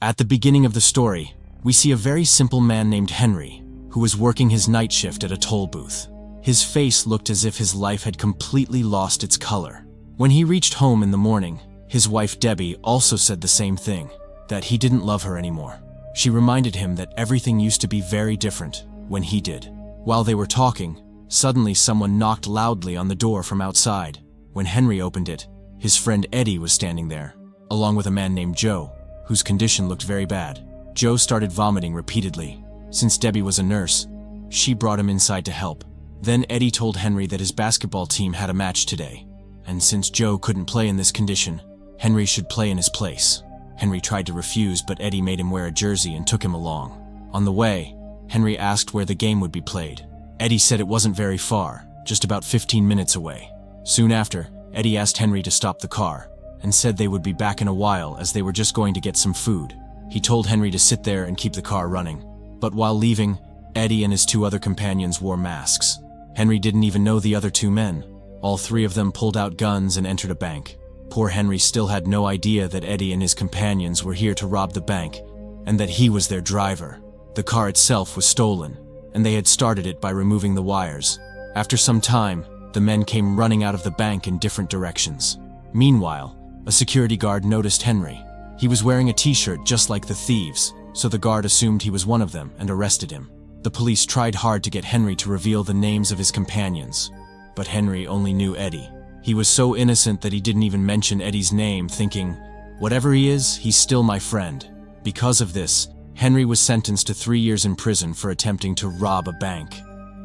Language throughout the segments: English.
At the beginning of the story, we see a very simple man named Henry, who was working his night shift at a toll booth. His face looked as if his life had completely lost its color. When he reached home in the morning, his wife Debbie also said the same thing, that he didn't love her anymore. She reminded him that everything used to be very different when he did. While they were talking, suddenly someone knocked loudly on the door from outside. When Henry opened it, his friend Eddie was standing there, along with a man named Joe, whose condition looked very bad. Joe started vomiting repeatedly. Since Debbie was a nurse, she brought him inside to help. Then Eddie told Henry that his basketball team had a match today, and since Joe couldn't play in this condition, Henry should play in his place. Henry tried to refuse, but Eddie made him wear a jersey and took him along. On the way, Henry asked where the game would be played. Eddie said it wasn't very far, just about 15 minutes away. Soon after, Eddie asked Henry to stop the car, and said they would be back in a while as they were just going to get some food. He told Henry to sit there and keep the car running. But while leaving, Eddie and his two other companions wore masks. Henry didn't even know the other two men. All three of them pulled out guns and entered a bank. Poor Henry still had no idea that Eddie and his companions were here to rob the bank, and that he was their driver. The car itself was stolen, and they had started it by removing the wires. After some time, the men came running out of the bank in different directions. Meanwhile, a security guard noticed Henry. He was wearing a t-shirt just like the thieves, so the guard assumed he was one of them and arrested him. The police tried hard to get Henry to reveal the names of his companions, but Henry only knew Eddie. He was so innocent that he didn't even mention Eddie's name, thinking, whatever he is, he's still my friend. Because of this, Henry was sentenced to 3 years in prison for attempting to rob a bank.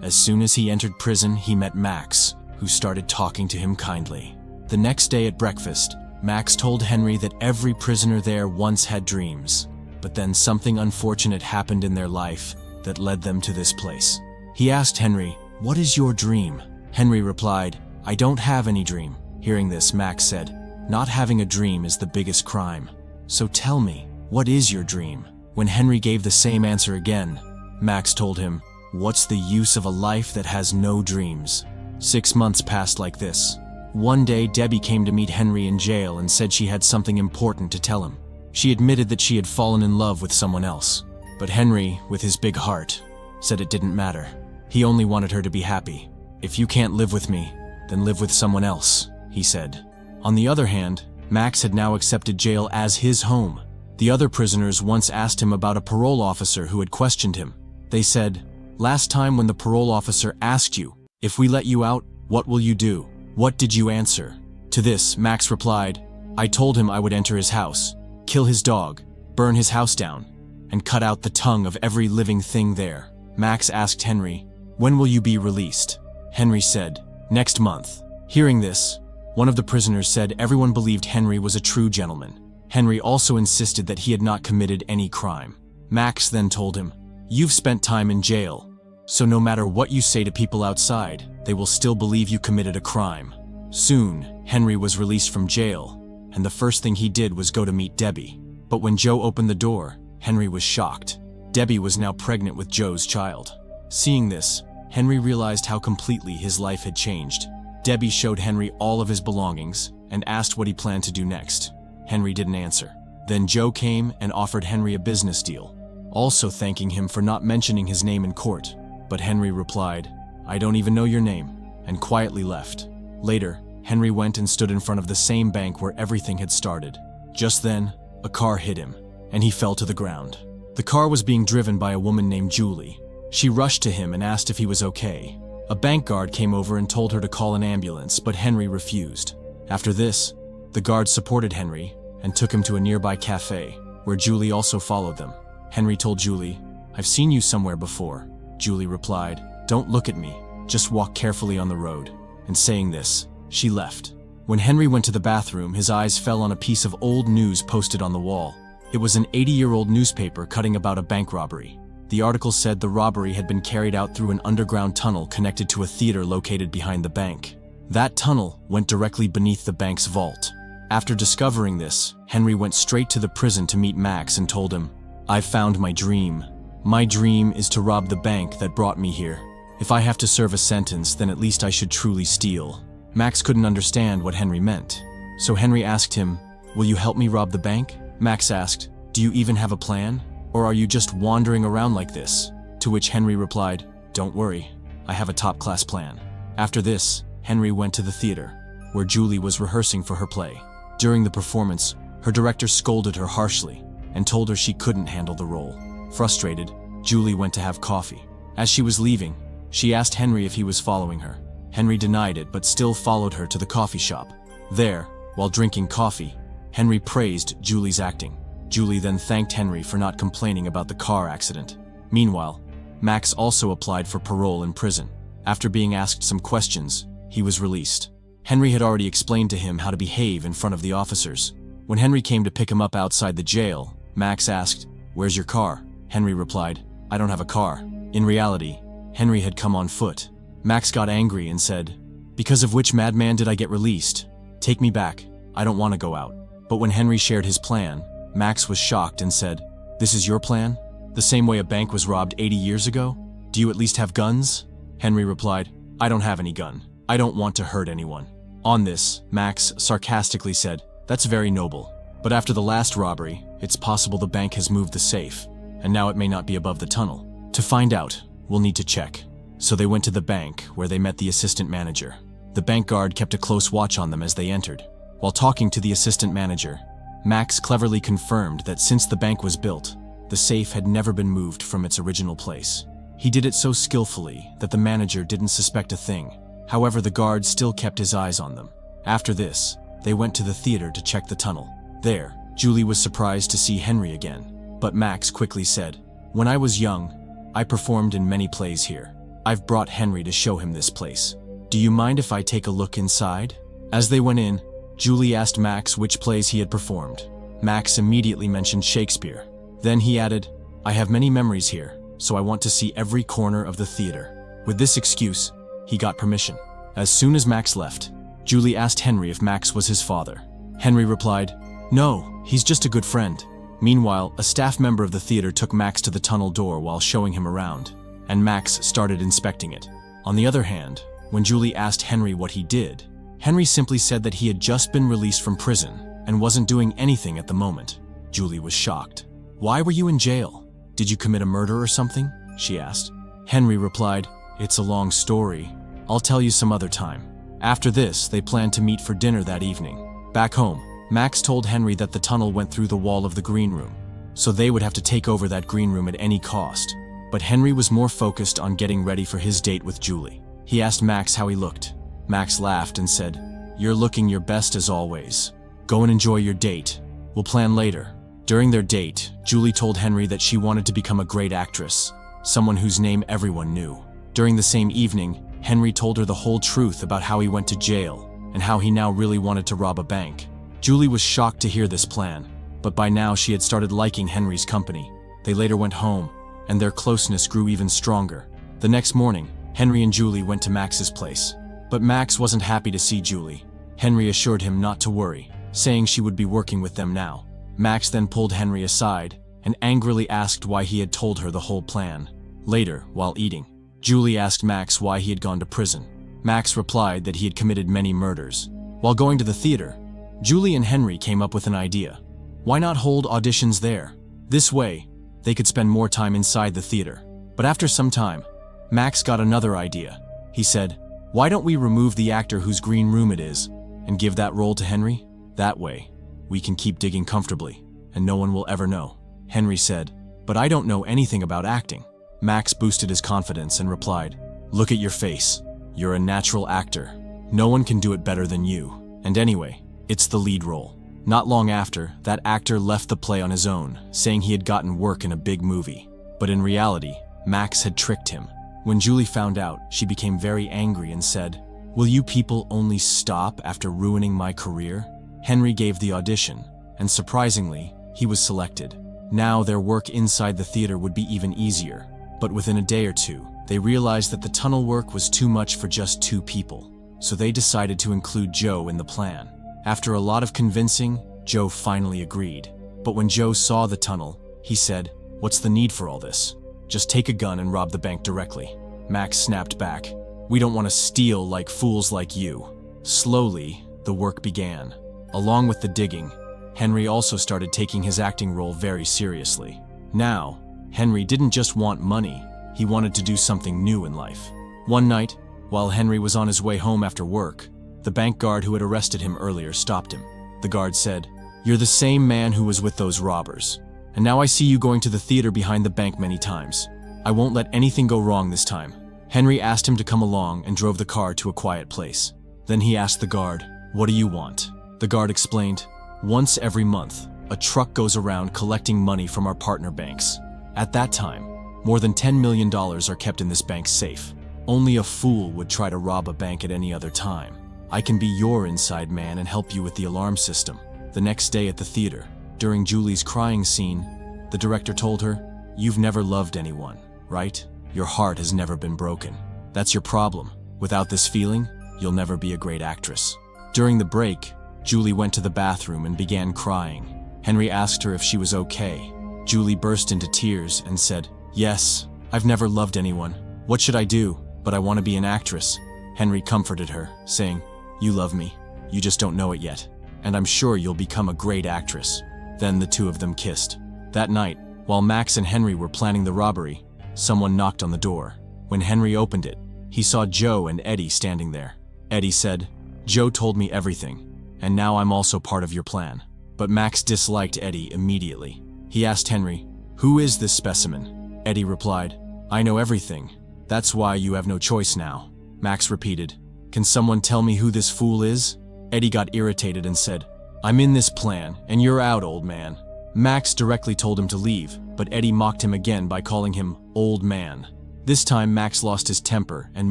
As soon as he entered prison, he met Max, who started talking to him kindly. The next day at breakfast, Max told Henry that every prisoner there once had dreams, but then something unfortunate happened in their life that led them to this place. He asked Henry, "What is your dream?" Henry replied, "I don't have any dream." Hearing this, Max said, "Not having a dream is the biggest crime. So tell me, what is your dream?" When Henry gave the same answer again, Max told him, "What's the use of a life that has no dreams?" 6 months passed like this. One day, Debbie came to meet Henry in jail and said she had something important to tell him. She admitted that she had fallen in love with someone else. But Henry, with his big heart, said it didn't matter. He only wanted her to be happy. "If you can't live with me, then live with someone else," he said. On the other hand, Max had now accepted jail as his home. The other prisoners once asked him about a parole officer who had questioned him. They said, "Last time when the parole officer asked you, 'If we let you out, what will you do?' What did you answer?" To this, Max replied, "I told him I would enter his house, kill his dog, burn his house down, and cut out the tongue of every living thing there." Max asked Henry, "When will you be released?" Henry said, "Next month." Hearing this, one of the prisoners said everyone believed Henry was a true gentleman. Henry also insisted that he had not committed any crime. Max then told him, "You've spent time in jail, so no matter what you say to people outside, they will still believe you committed a crime." Soon, Henry was released from jail, and the first thing he did was go to meet Debbie. But when Joe opened the door, Henry was shocked. Debbie was now pregnant with Joe's child. Seeing this, Henry realized how completely his life had changed. Debbie showed Henry all of his belongings and asked what he planned to do next. Henry didn't answer. Then Joe came and offered Henry a business deal, also thanking him for not mentioning his name in court. But Henry replied, "I don't even know your name," and quietly left. Later, Henry went and stood in front of the same bank where everything had started. Just then, a car hit him, and he fell to the ground. The car was being driven by a woman named Julie. She rushed to him and asked if he was okay. A bank guard came over and told her to call an ambulance, but Henry refused. After this, the guard supported Henry and took him to a nearby cafe, where Julie also followed them. Henry told Julie, "I've seen you somewhere before." Julie replied, "Don't look at me, just walk carefully on the road." And saying this, she left. When Henry went to the bathroom, his eyes fell on a piece of old news posted on the wall. It was an 80-year-old newspaper cutting about a bank robbery. The article said the robbery had been carried out through an underground tunnel connected to a theater located behind the bank. That tunnel went directly beneath the bank's vault. After discovering this, Henry went straight to the prison to meet Max and told him, "I've found my dream. My dream is to rob the bank that brought me here. If I have to serve a sentence, then at least I should truly steal." Max couldn't understand what Henry meant. So Henry asked him, "Will you help me rob the bank?" Max asked, "Do you even have a plan? Or are you just wandering around like this?" To which Henry replied, "Don't worry, I have a top-class plan." After this, Henry went to the theater, where Julie was rehearsing for her play. During the performance, her director scolded her harshly and told her she couldn't handle the role. Frustrated, Julie went to have coffee. As she was leaving, she asked Henry if he was following her. Henry denied it but still followed her to the coffee shop. There, while drinking coffee, Henry praised Julie's acting. Julie then thanked Henry for not complaining about the car accident. Meanwhile, Max also applied for parole in prison. After being asked some questions, he was released. Henry had already explained to him how to behave in front of the officers. When Henry came to pick him up outside the jail, Max asked, "Where's your car?" Henry replied, "I don't have a car." In reality, Henry had come on foot. Max got angry and said, "Because of which madman did I get released? Take me back, I don't want to go out." But when Henry shared his plan, Max was shocked and said, "This is your plan? The same way a bank was robbed 80 years ago? Do you at least have guns?" Henry replied, "I don't have any gun. I don't want to hurt anyone." On this, Max sarcastically said, "That's very noble. But after the last robbery, it's possible the bank has moved the safe, and now it may not be above the tunnel. To find out, we'll need to check." So they went to the bank, where they met the assistant manager. The bank guard kept a close watch on them as they entered. While talking to the assistant manager, Max cleverly confirmed that since the bank was built, the safe had never been moved from its original place. He did it so skillfully that the manager didn't suspect a thing. However, the guard still kept his eyes on them. After this, they went to the theater to check the tunnel. There, Julie was surprised to see Henry again. But Max quickly said, "When I was young, I performed in many plays here. I've brought Henry to show him this place. Do you mind if I take a look inside?" As they went in, Julie asked Max which plays he had performed. Max immediately mentioned Shakespeare. Then he added, "I have many memories here, so I want to see every corner of the theater." With this excuse, he got permission. As soon as Max left, Julie asked Henry if Max was his father. Henry replied, "No, he's just a good friend." Meanwhile, a staff member of the theater took Max to the tunnel door while showing him around, and Max started inspecting it. On the other hand, when Julie asked Henry what he did, Henry simply said that he had just been released from prison and wasn't doing anything at the moment. Julie was shocked. "Why were you in jail? Did you commit a murder or something?" she asked. Henry replied, "It's a long story. I'll tell you some other time." After this, they planned to meet for dinner that evening. Back home, Max told Henry that the tunnel went through the wall of the green room, so they would have to take over that green room at any cost. But Henry was more focused on getting ready for his date with Julie. He asked Max how he looked. Max laughed and said, "You're looking your best as always. Go and enjoy your date. We'll plan later." During their date, Julie told Henry that she wanted to become a great actress, someone whose name everyone knew. During the same evening, Henry told her the whole truth about how he went to jail and how he now really wanted to rob a bank. Julie was shocked to hear this plan, but by now she had started liking Henry's company. They later went home, and their closeness grew even stronger. The next morning, Henry and Julie went to Max's place. But Max wasn't happy to see Julie. Henry assured him not to worry, saying she would be working with them now. Max then pulled Henry aside and angrily asked why he had told her the whole plan. Later, while eating, Julie asked Max why he had gone to prison. Max replied that he had committed many murders. While going to the theater, Julie and Henry came up with an idea. Why not hold auditions there? This way, they could spend more time inside the theater. But after some time, Max got another idea. He said, "Why don't we remove the actor whose green room it is and give that role to Henry? That way, we can keep digging comfortably, and no one will ever know." Henry said, "But I don't know anything about acting." Max boosted his confidence and replied, "Look at your face. You're a natural actor. No one can do it better than you. And anyway, it's the lead role." Not long after, that actor left the play on his own, saying he had gotten work in a big movie. But in reality, Max had tricked him. When Julie found out, she became very angry and said, "Will you people only stop after ruining my career?" Henry gave the audition, and surprisingly, he was selected. Now their work inside the theater would be even easier. But within a day or two, they realized that the tunnel work was too much for just 2 people, so they decided to include Joe in the plan. After a lot of convincing, Joe finally agreed. But when Joe saw the tunnel, he said, "What's the need for all this? Just take a gun and rob the bank directly." Max snapped back, "We don't want to steal like fools like you." Slowly, the work began. Along with the digging, Henry also started taking his acting role very seriously. Now, Henry didn't just want money, he wanted to do something new in life. One night, while Henry was on his way home after work, the bank guard who had arrested him earlier stopped him. The guard said, "You're the same man who was with those robbers. And now I see you going to the theater behind the bank many times. I won't let anything go wrong this time." Henry asked him to come along and drove the car to a quiet place. Then he asked the guard, "What do you want?" The guard explained, "Once every month, a truck goes around collecting money from our partner banks. At that time, more than $10 million are kept in this bank's safe. Only a fool would try to rob a bank at any other time. I can be your inside man and help you with the alarm system." The next day at the theater, during Julie's crying scene, the director told her, "You've never loved anyone, right? Your heart has never been broken. That's your problem. Without this feeling, you'll never be a great actress." During the break, Julie went to the bathroom and began crying. Henry asked her if she was okay. Julie burst into tears and said, "Yes, I've never loved anyone. What should I do? But I want to be an actress." Henry comforted her, saying, "You love me. You just don't know it yet. And I'm sure you'll become a great actress." Then the two of them kissed. That night, while Max and Henry were planning the robbery, someone knocked on the door. When Henry opened it, he saw Joe and Eddie standing there. Eddie said, "Joe told me everything, and now I'm also part of your plan." But Max disliked Eddie immediately. He asked Henry, "Who is this specimen?" Eddie replied, "I know everything. That's why you have no choice now." Max repeated, "Can someone tell me who this fool is?" Eddie got irritated and said, "I'm in this plan, and you're out, old man." Max directly told him to leave, but Eddie mocked him again by calling him old man. This time Max lost his temper and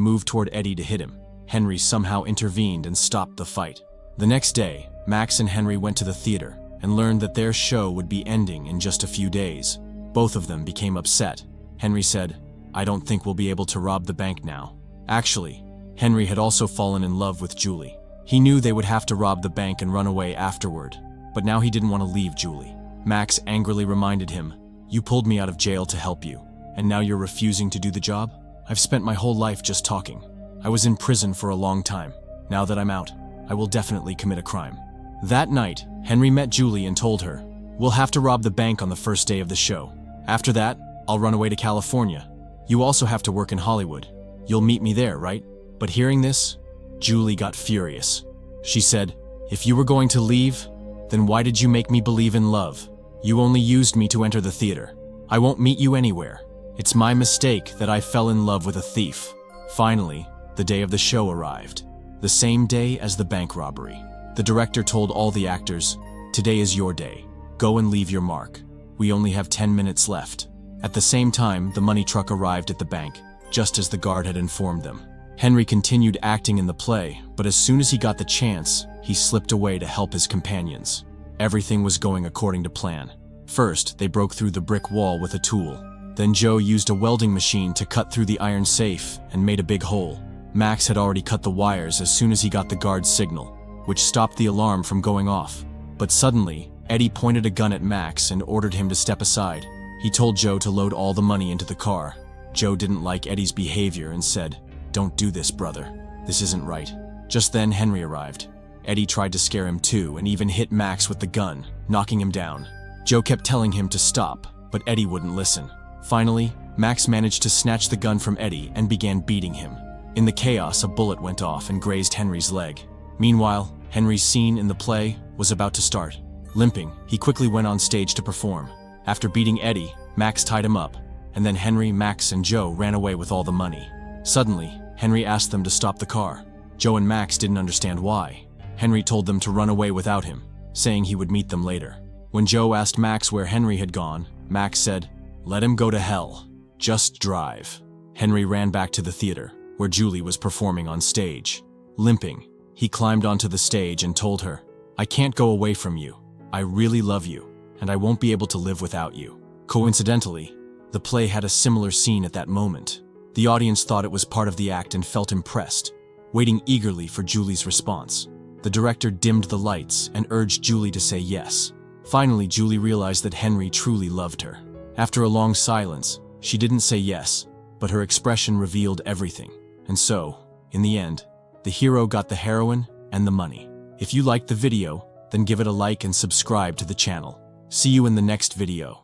moved toward Eddie to hit him. Henry somehow intervened and stopped the fight. The next day, Max and Henry went to the theater and learned that their show would be ending in just a few days. Both of them became upset. Henry said, "I don't think we'll be able to rob the bank now." Actually, Henry had also fallen in love with Julie. He knew they would have to rob the bank and run away afterward, but now he didn't want to leave Julie. Max angrily reminded him, "You pulled me out of jail to help you, and now you're refusing to do the job? I've spent my whole life just talking. I was in prison for a long time. Now that I'm out, I will definitely commit a crime." That night, Henry met Julie and told her, "We'll have to rob the bank on the first day of the show. After that, I'll run away to California. You also have to work in Hollywood. You'll meet me there, right?" But hearing this, Julie got furious. She said, "If you were going to leave, then why did you make me believe in love? You only used me to enter the theater. I won't meet you anywhere. It's my mistake that I fell in love with a thief." Finally, the day of the show arrived, the same day as the bank robbery. The director told all the actors, "Today is your day. Go and leave your mark. We only have 10 minutes left." At the same time, the money truck arrived at the bank, just as the guard had informed them. Henry continued acting in the play, but as soon as he got the chance, he slipped away to help his companions. Everything was going according to plan. First, they broke through the brick wall with a tool. Then Joe used a welding machine to cut through the iron safe and made a big hole. Max had already cut the wires as soon as he got the guard's signal, which stopped the alarm from going off. But suddenly, Eddie pointed a gun at Max and ordered him to step aside. He told Joe to load all the money into the car. Joe didn't like Eddie's behavior and said, "Don't do this, brother. This isn't right." Just then, Henry arrived. Eddie tried to scare him too and even hit Max with the gun, knocking him down. Joe kept telling him to stop, but Eddie wouldn't listen. Finally, Max managed to snatch the gun from Eddie and began beating him. In the chaos, a bullet went off and grazed Henry's leg. Meanwhile, Henry's scene in the play was about to start. Limping, he quickly went on stage to perform. After beating Eddie, Max tied him up, and then Henry, Max, and Joe ran away with all the money. Suddenly, Henry asked them to stop the car. Joe and Max didn't understand why. Henry told them to run away without him, saying he would meet them later. When Joe asked Max where Henry had gone, Max said, "Let him go to hell. Just drive." Henry ran back to the theater, where Julie was performing on stage. Limping, he climbed onto the stage and told her, "I can't go away from you. I really love you, and I won't be able to live without you." Coincidentally, the play had a similar scene at that moment. The audience thought it was part of the act and felt impressed, waiting eagerly for Julie's response. The director dimmed the lights and urged Julie to say yes. Finally, Julie realized that Henry truly loved her. After a long silence, she didn't say yes, but her expression revealed everything. And so, in the end, the hero got the heroine and the money. If you liked the video, then give it a like and subscribe to the channel. See you in the next video.